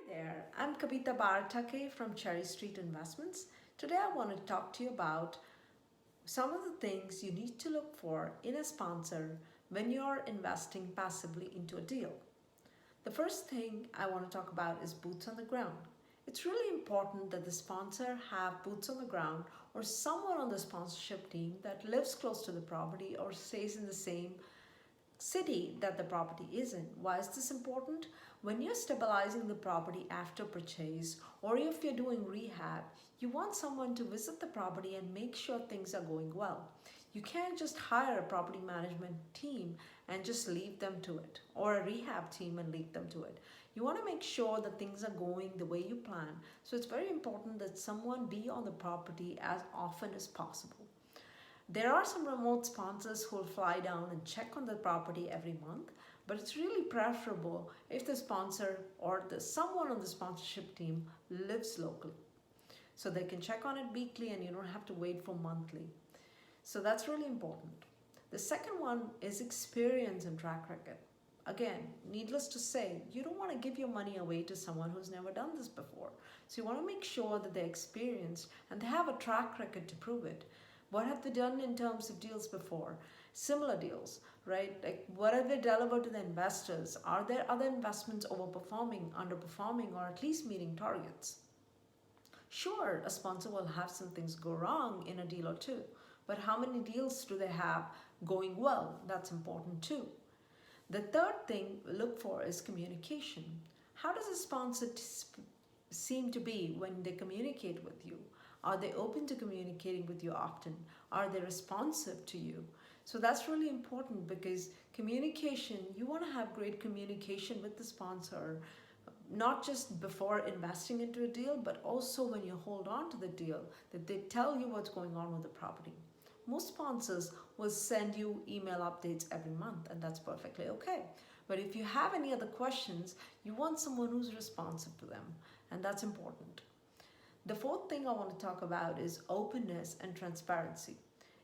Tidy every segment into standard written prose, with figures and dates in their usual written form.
There, I'm Kavita Baratake from Cherry Street Investments. Today I want to talk to you about some of the things you need to look for in a sponsor when you're investing passively into a deal. The first thing I want to talk about is boots on the ground. It's really important that the sponsor have boots on the ground or someone on the sponsorship team that lives close to the property or stays in the same city that the property is in. Why is this important? When you're stabilizing the property after purchase or if you're doing rehab, you want someone to visit the property and make sure things are going well. You can't just hire a property management team and just leave them to it, or a rehab team and leave them to it. You want to make sure that things are going the way you plan. So it's very important that someone be on the property as often as possible. There are some remote sponsors who will fly down and check on the property every month, but it's really preferable if the sponsor or someone on the sponsorship team lives locally. So they can check on it weekly and you don't have to wait for monthly. So that's really important. The second one is experience and track record. Again, needless to say, you don't want to give your money away to someone who's never done this before. So you want to make sure that they're experienced and they have a track record to prove it. What have they done in terms of deals before? Similar deals, right? Like what have they delivered to the investors? Are there other investments overperforming, underperforming, or at least meeting targets? Sure, a sponsor will have some things go wrong in a deal or two, but how many deals do they have going well? That's important too. The third thing we look for is communication. How does a sponsor seem to be when they communicate with you? Are they open to communicating with you often? Are they responsive to you? So that's really important because communication, you want to have great communication with the sponsor, not just before investing into a deal, but also when you hold on to the deal, that they tell you what's going on with the property. Most sponsors will send you email updates every month, and that's perfectly okay. But if you have any other questions, you want someone who's responsive to them, and that's important. The fourth thing I want to talk about is openness and transparency.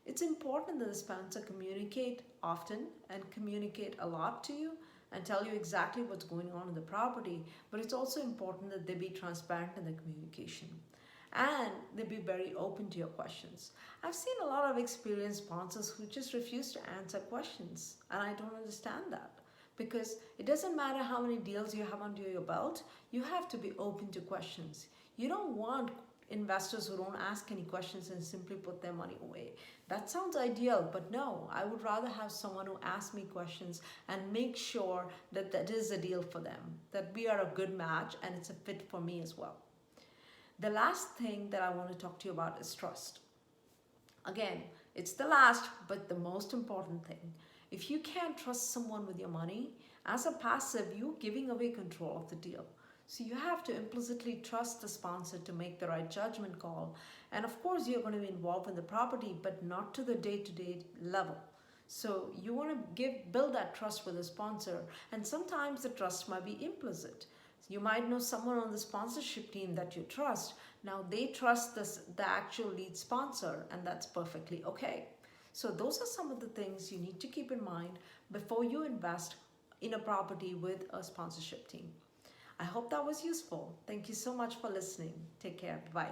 It's important that the sponsor communicate often and communicate a lot to you and tell you exactly what's going on in the property, but it's also important that they be transparent in the communication and they be very open to your questions. I've seen a lot of experienced sponsors who just refuse to answer questions, and I don't understand that. Because it doesn't matter how many deals you have under your belt, you have to be open to questions. You don't want investors who don't ask any questions and simply put their money away. That sounds ideal, but no, I would rather have someone who asks me questions and make sure that that is a deal for them, that we are a good match and it's a fit for me as well. The last thing that I want to talk to you about is trust. Again, it's the last but the most important thing. If you can't trust someone with your money, as a passive, you're giving away control of the deal. So you have to implicitly trust the sponsor to make the right judgment call. And of course, you're going to be involved in the property, but not to the day-to-day level. So you want to build that trust with the sponsor. And sometimes the trust might be implicit. You might know someone on the sponsorship team that you trust. Now they trust the actual lead sponsor, and that's perfectly okay. So those are some of the things you need to keep in mind before you invest in a property with a sponsorship team. I hope that was useful. Thank you so much for listening. Take care. Bye.